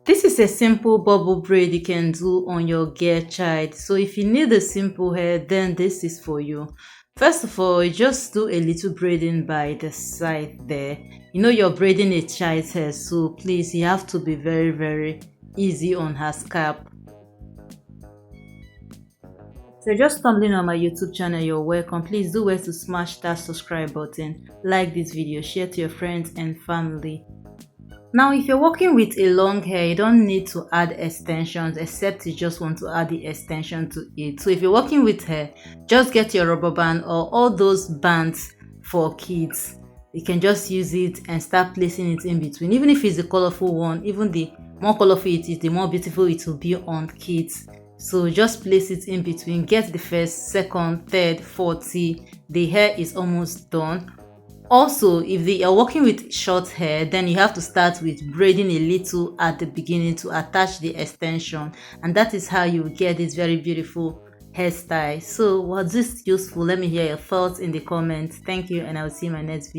This is a simple bubble braid you can do on your girl child. So if you need a simple hair, then this is for you. First of all, you just do a little braiding by the side there. You know you're braiding a child's hair, so please, you have to be very easy on her scalp. So just stumbling on my YouTube channel, you're welcome. Please do well to smash that subscribe button, like this video, share to your friends and family. Now, if you're working with a long hair, you don't need to add extensions except you just want to add the extension to it. So if you're working with hair, just get your rubber band or all those bands for kids. You can just use it and start placing it in between. Even if it's a colorful one, even the more colorful it is, the more beautiful it will be on kids. So just place it in between. Get the first, second, third, fourth. The hair is almost done. Also, if you're working with short hair, then you have to start with braiding a little at the beginning to attach the extension, and that is how you get this very beautiful hairstyle. So was this useful? Let me hear your thoughts in the comments. Thank you, and I will see you in my next video.